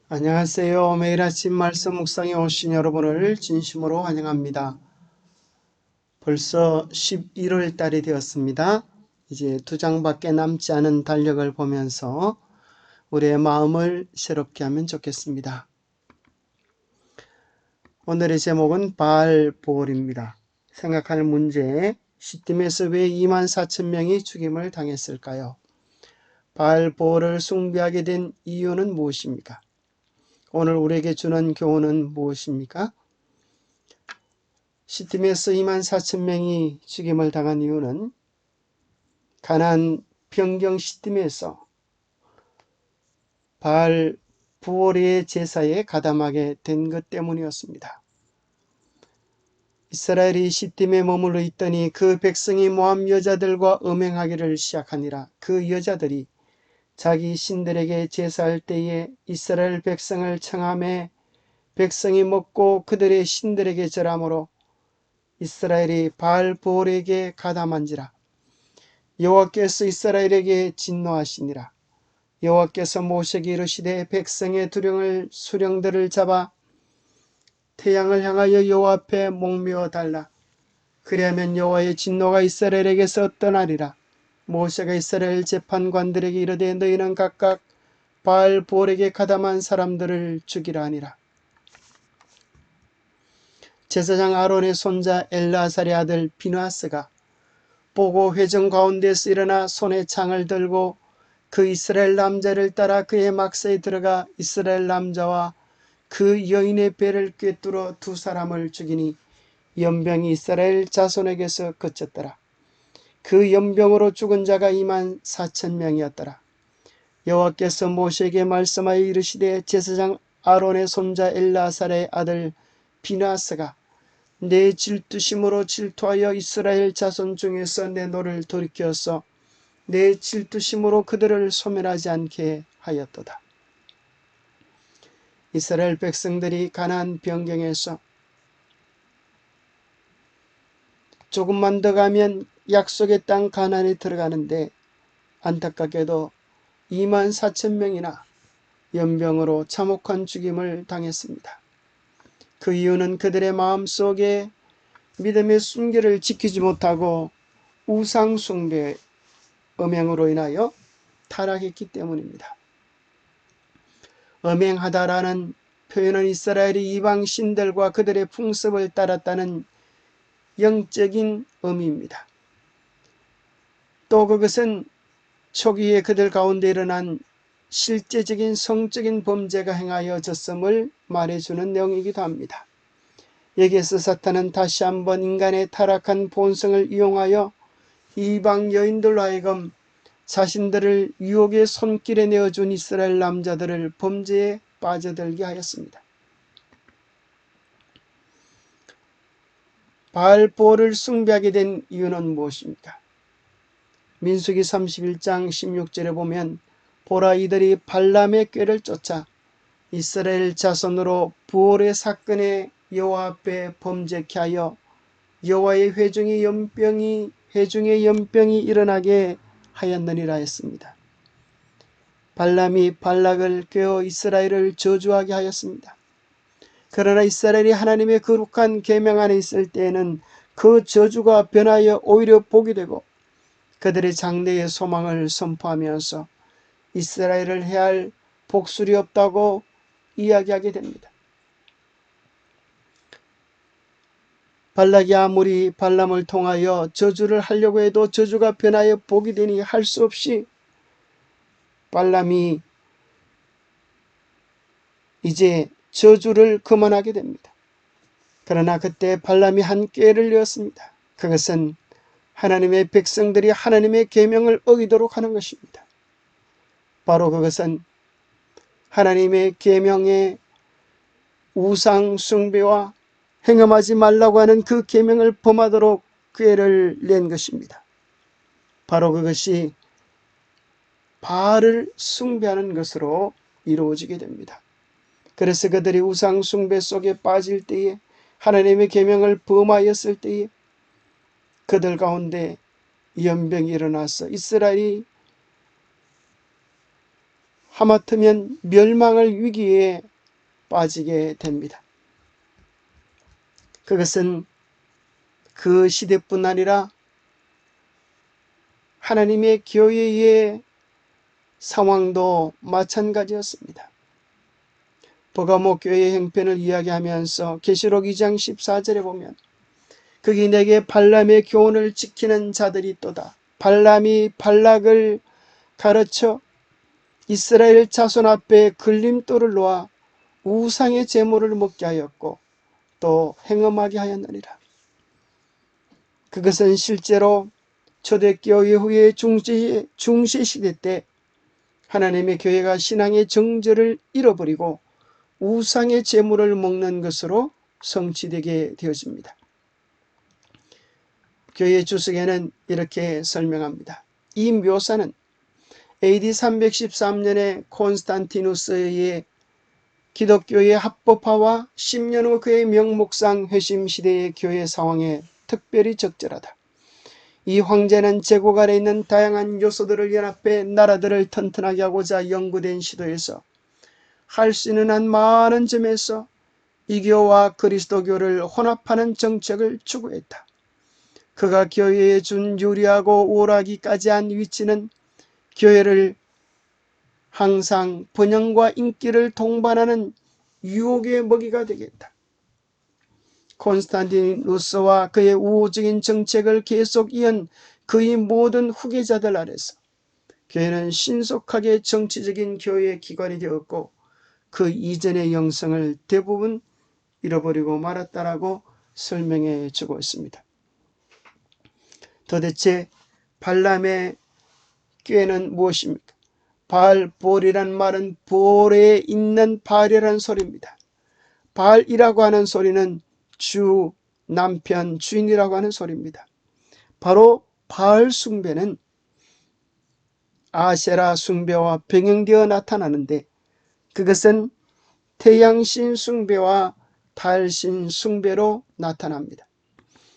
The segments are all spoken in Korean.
안녕하세요. 매일 아침 말씀 묵상에 오신 여러분을 진심으로 환영합니다. 벌써 11월 달이 되었습니다. 이제 2장밖에 남지 않은 달력을 보면서 우리의 마음을 새롭게 하면 좋겠습니다. 오늘의 제목은 바알보올입니다. 생각할 문제, 시딤에서 왜 2만 4천 명이 죽임을 당했을까요? 바알보올을 숭배하게 된 이유는 무엇입니까? 오늘 우리에게 주는 교훈은 무엇입니까? 시딤에서 2만 4천 명이 죽임을 당한 이유는 가나안 변경 시딤에서 바알 부올의 제사에 가담하게 된 것 때문이었습니다. 이스라엘이 시딤에 머물러 있더니 그 백성이 모압 여자들과 음행하기를 시작하니라. 그 여자들이 자기 신들에게 제사할 때에 이스라엘 백성을 청함해 백성이 먹고 그들의 신들에게 절함으로 이스라엘이 바알 부올에게 가담한지라. 여호와께서 이스라엘에게 진노하시니라. 여호와께서 모세에게 이르시되 백성의 수령들을 잡아 태양을 향하여 여호와 앞에 목매어 달라. 그리하면 여호와의 진노가 이스라엘에게서 떠나리라. 모세가 이스라엘 재판관들에게 이르되 너희는 각각 바알 부올에게 가담한 사람들을 죽이라 하니라. 제사장 아론의 손자 엘르아살의 아들 비누아스가 보고 회중 가운데서 일어나 손에 창을 들고 그 이스라엘 남자를 따라 그의 막사에 들어가 이스라엘 남자와 그 여인의 배를 꿰뚫어 두 사람을 죽이니 연병이 이스라엘 자손에게서 그쳤더라. 그 연병으로 죽은 자가 2만 4천 명이었더라. 여호와께서 모세에게 말씀하여 이르시되 제사장 아론의 손자 엘르아살의 아들 비누아스가 내 질투심으로 질투하여 이스라엘 자손 중에서 내 노를 돌이켰어 내 질투심으로 그들을 소멸하지 않게 하였도다. 이스라엘 백성들이 가나안 변경에서 조금만 더 가면 약속의 땅 가나안에 들어가는데 안타깝게도 2만 4천 명이나 연병으로 참혹한 죽임을 당했습니다. 그 이유는 그들의 마음속에 믿음의 순결을 지키지 못하고 우상 숭배, 음행으로 인하여 타락했기 때문입니다. 음행하다라는 표현은 이스라엘이 이방 신들과 그들의 풍습을 따랐다는 영적인 의미입니다. 또 그것은 초기에 그들 가운데 일어난 실제적인 성적인 범죄가 행하여졌음을 말해주는 내용이기도 합니다. 여기에서 사탄은 다시 한번 인간의 타락한 본성을 이용하여 이방 여인들로 하여금 자신들을 유혹의 손길에 내어준 이스라엘 남자들을 범죄에 빠져들게 하였습니다. 바알보올을 숭배하게 된 이유는 무엇입니까? 민수기 31장 16절에 보면 보라 이들이 발람의 꾀를 쫓아 이스라엘 자손으로 부올의 사건에 여호와 앞에 범죄케 하여 여호와의 회중의 연병이 일어나게 하였느니라 했습니다. 발람이 발락을 꾀어 이스라엘을 저주하게 하였습니다. 그러나 이스라엘이 하나님의 거룩한 계명 안에 있을 때에는 그 저주가 변하여 오히려 복이 되고 그들의 장래의 소망을 선포하면서 이스라엘을 해할 복술이 없다고 이야기하게 됩니다. 발락이 아무리 발람을 통하여 저주를 하려고 해도 저주가 변하여 복이 되니 할 수 없이 발람이 이제 저주를 그만하게 됩니다. 그러나 그때 발람이 한 꾀를 내었습니다. 그것은 하나님의 백성들이 하나님의 계명을 어기도록 하는 것입니다. 바로 그것은 하나님의 계명의 우상 숭배와 행함하지 말라고 하는 그 계명을 범하도록 꾀를 낸 것입니다. 바로 그것이 바알을 숭배하는 것으로 이루어지게 됩니다. 그래서 그들이 우상 숭배 속에 빠질 때에 하나님의 계명을 범하였을 때에 그들 가운데 연병이 일어나서 이스라엘이 하마터면 멸망을 위기에 빠지게 됩니다. 그것은 그 시대뿐 아니라 하나님의 교회의 상황도 마찬가지였습니다. 버가모 교회의 형편을 이야기하면서 계시록 2장 14절에 보면 거기 내게 발람의 교훈을 지키는 자들이 있도다. 발람이 발락을 가르쳐 이스라엘 자손 앞에 걸림돌을 놓아 우상의 제물을 먹게 하였고 또 행음하게 하였느니라. 그것은 실제로 초대교회 후의 중세시대 때 하나님의 교회가 신앙의 정절을 잃어버리고 우상의 제물을 먹는 것으로 성취되게 되어집니다. 교회 주석에는 이렇게 설명합니다. 이 묘사는 AD 313년에 콘스탄티누스의 기독교의 합법화와 10년 후 그의 명목상 회심 시대의 교회 상황에 특별히 적절하다. 이 황제는 제국 아래 있는 다양한 요소들을 연합해 나라들을 튼튼하게 하고자 연구된 시도에서 할 수 있는 한 많은 점에서 이교와 그리스도교를 혼합하는 정책을 추구했다. 그가 교회에 준 유리하고 우월하기까지 한 위치는 교회를 항상 번영과 인기를 동반하는 유혹의 먹이가 되겠다. 콘스탄티누스와 그의 우호적인 정책을 계속 이은 그의 모든 후계자들 아래서 교회는 신속하게 정치적인 교회의 기관이 되었고 그 이전의 영성을 대부분 잃어버리고 말았다라고 설명해 주고 있습니다. 도대체 발람의 꾀는 무엇입니까? 발볼이란 말은 볼에 있는 발이라는 소리입니다. 발이라고 하는 소리는 주, 남편, 주인이라고 하는 소리입니다. 바로 바알 숭배는 아세라 숭배와 병행되어 나타나는데 그것은 태양신 숭배와 달신 숭배로 나타납니다.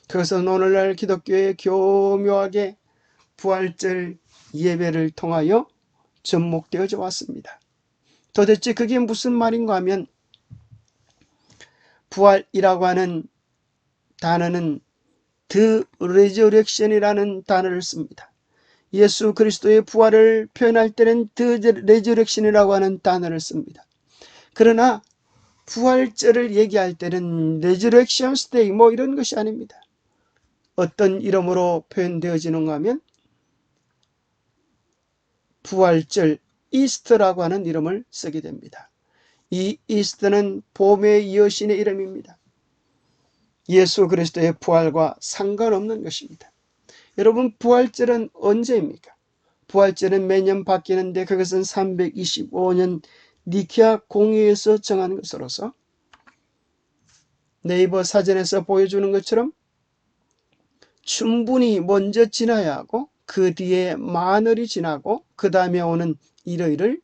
그것은 오늘날 기독교에 교묘하게 부활절 예배를 통하여 접목되어져 왔습니다. 도대체 그게 무슨 말인가 하면 부활이라고 하는 단어는 The Resurrection이라는 단어를 씁니다. 예수 그리스도의 부활을 표현할 때는 The Resurrection이라고 하는 단어를 씁니다. 그러나 부활절을 얘기할 때는 Resurrection Day 뭐 이런 것이 아닙니다. 어떤 이름으로 표현되어지는가 하면 부활절 이스터라고 하는 이름을 쓰게 됩니다. 이 이스터는 봄의 여신의 이름입니다. 예수 그리스도의 부활과 상관없는 것입니다. 여러분, 부활절은 언제입니까? 부활절은 매년 바뀌는데 그것은 325년 니케아 공의에서 정한 것으로서 네이버 사전에서 보여주는 것처럼 춘분이 먼저 지나야 하고 그 뒤에 만월이 지나고 그 다음에 오는 일요일을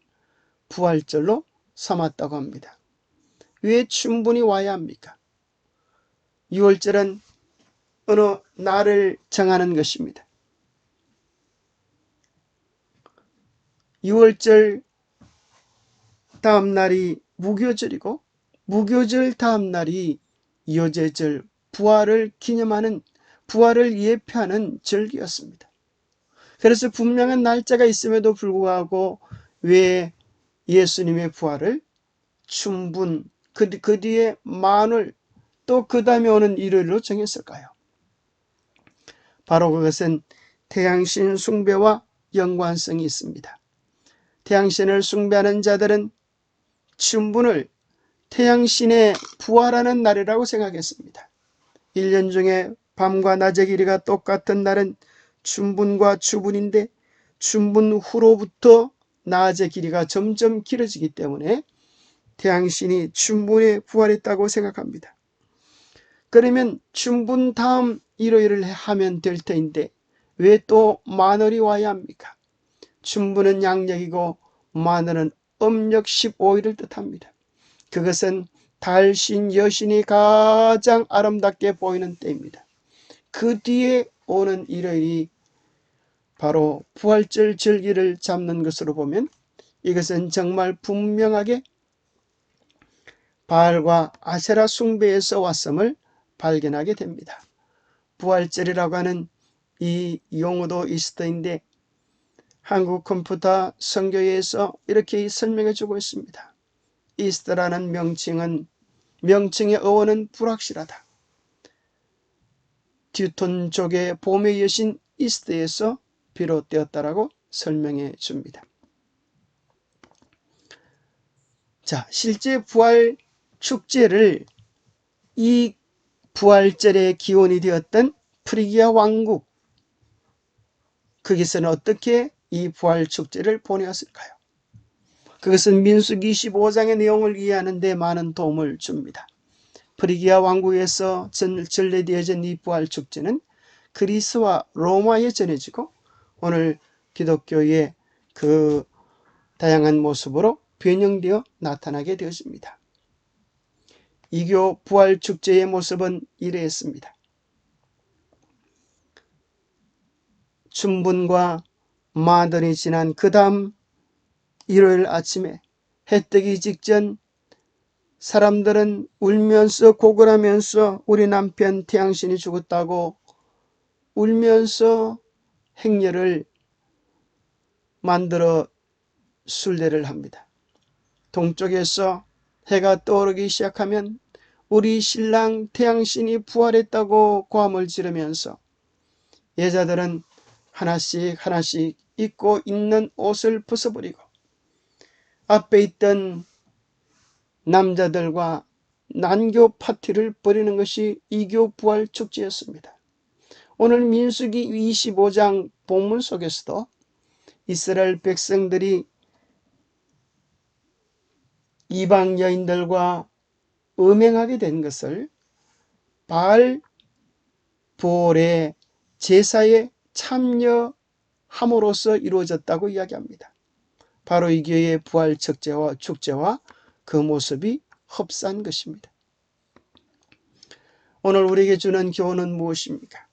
부활절로 삼았다고 합니다. 왜 춘분이 와야 합니까? 6월절은 어느 날을 정하는 것입니다. 6월절 다음 날이 무교절이고 무교절 다음 날이 요제절, 부활을 기념하는, 부활을 예표하는 절기였습니다. 그래서 분명한 날짜가 있음에도 불구하고 왜 예수님의 부활을 춘분, 그 뒤에 만월, 또 그 다음에 오는 일요일로 정했을까요? 바로 그것은 태양신 숭배와 연관성이 있습니다. 태양신을 숭배하는 자들은 춘분을 태양신의 부활하는 날이라고 생각했습니다. 1년 중에 밤과 낮의 길이가 똑같은 날은 춘분과 추분인데 춘분 후로부터 낮의 길이가 점점 길어지기 때문에 태양신이 춘분에 부활했다고 생각합니다. 그러면 춘분 다음 일요일을 하면 될 터인데 왜 또 만월이 와야 합니까? 춘분은 양력이고 만월은 음력 15일을 뜻합니다. 그것은 달신 여신이 가장 아름답게 보이는 때입니다. 그 뒤에 오는 일요일이 바로 부활절 절기를 잡는 것으로 보면 이것은 정말 분명하게 바알과 아세라 숭배에서 왔음을 발견하게 됩니다. 부활절이라고 하는 이 용어도 이스터인데 한국 컴퓨터 선교에서 이렇게 설명해 주고 있습니다. 이스터라는 명칭의 어원은 불확실하다. 듀톤족의 봄의 여신 이스터에서 비롯되었다라고 설명해 줍니다. 자, 실제 부활 축제를 이 부활절의 기원이 되었던 프리기아 왕국, 거기서는 어떻게 이 부활 축제를 보내었을까요? 그것은 민수기 25장의 내용을 이해하는 데 많은 도움을 줍니다. 프리기아 왕국에서 전래되어진 이 부활 축제는 그리스와 로마에 전해지고 오늘 기독교의 그 다양한 모습으로 변형되어 나타나게 되었습니다. 이교 부활 축제의 모습은 이러했습니다. 춘분과 마들이 지난 그 다음 일요일 아침에 해 뜨기 직전 사람들은 울면서 고글하면서 우리 남편 태양신이 죽었다고 울면서 행렬을 만들어 순례를 합니다. 동쪽에서 해가 떠오르기 시작하면 우리 신랑 태양신이 부활했다고 고함을 지르면서 여자들은 하나씩 입고 있는 옷을 벗어버리고 앞에 있던 남자들과 난교 파티를 벌이는 것이 이교 부활 축제였습니다. 오늘 민수기 25장 본문 속에서도 이스라엘 백성들이 이방 여인들과 음행하게 된 것을 바알 부올의 제사에 참여함으로써 이루어졌다고 이야기합니다. 바로 이 교회의 부활 축제와 그 모습이 흡사한 것입니다. 오늘 우리에게 주는 교훈은 무엇입니까?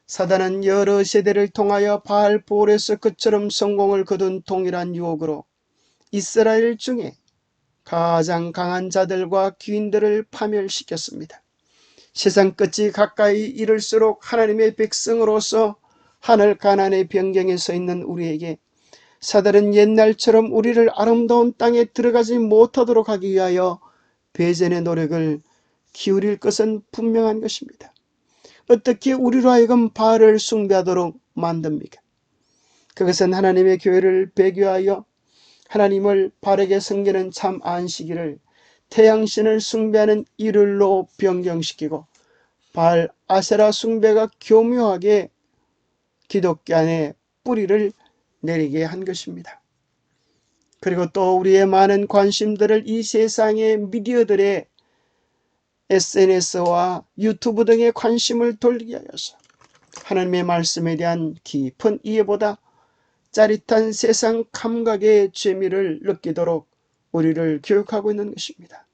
사단은 여러 세대를 통하여 바알 부올에서 그처럼 성공을 거둔 동일한 유혹으로 이스라엘 중에 가장 강한 자들과 귀인들을 파멸시켰습니다. 세상 끝이 가까이 이를수록 하나님의 백성으로서 하늘 가나안의 변경에 서 있는 우리에게 사단은 옛날처럼 우리를 아름다운 땅에 들어가지 못하도록 하기 위하여 배전의 노력을 기울일 것은 분명한 것입니다. 어떻게 우리로 하여금 바알을 숭배하도록 만듭니까? 그것은 하나님의 교회를 배교하여 하나님을 바르게 섬기는 참 안식일을 태양신을 숭배하는 일요일로 변경시키고 바알 아세라 숭배가 교묘하게 기독교 안에 뿌리를 내리게 한 것입니다. 그리고 또 우리의 많은 관심들을 이 세상의 미디어들의 SNS와 유튜브 등의 관심을 돌리게 하여서 하나님의 말씀에 대한 깊은 이해보다 짜릿한 세상 감각의 재미를 느끼도록 우리를 교육하고 있는 것입니다.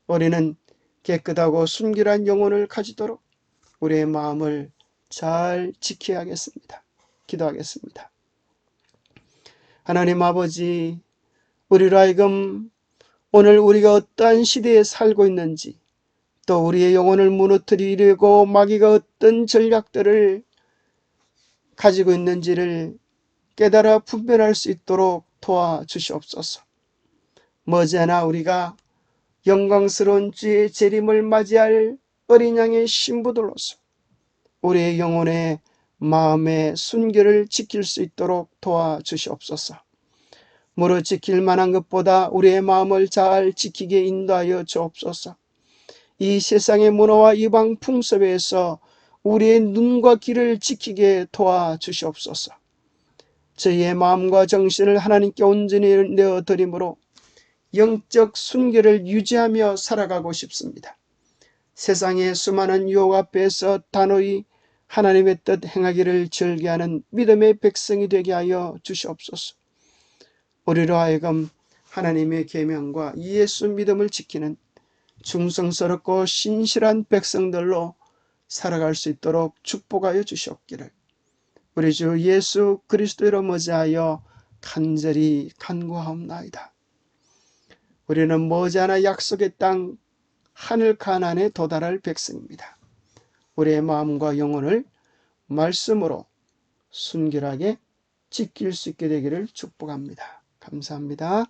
우리는 깨끗하고 순결한 영혼을 가지도록 우리의 마음을 잘 지켜야겠습니다. 기도하겠습니다. 하나님 아버지, 우리로 하여금 오늘 우리가 어떠한 시대에 살고 있는지, 또 우리의 영혼을 무너뜨리려고 마귀가 어떤 전략들을 가지고 있는지를 깨달아 분별할 수 있도록 도와주시옵소서. 머지않아 우리가 영광스러운 주의 재림을 맞이할 어린 양의 신부들로서 우리의 영혼의 마음의 순결을 지킬 수 있도록 도와주시옵소서. 무릇 지킬 만한 것보다 우리의 마음을 잘 지키게 인도하여 주옵소서. 이 세상의 문화와 이방 풍습에서 우리의 눈과 귀를 지키게 도와주시옵소서. 저희의 마음과 정신을 하나님께 온전히 내어드림으로 영적 순결을 유지하며 살아가고 싶습니다. 세상의 수많은 유혹 앞에서 단호히 하나님의 뜻 행하기를 즐겨하는 믿음의 백성이 되게 하여 주시옵소서. 우리로 하여금 하나님의 계명과 예수 믿음을 지키는 충성스럽고 신실한 백성들로 살아갈 수 있도록 축복하여 주시옵기를 우리 주 예수 그리스도로 머지하여 간절히 간구하옵나이다. 우리는 머지않아 약속의 땅 하늘 가나안에 도달할 백성입니다. 우리의 마음과 영혼을 말씀으로 순결하게 지킬 수 있게 되기를 축복합니다. 감사합니다.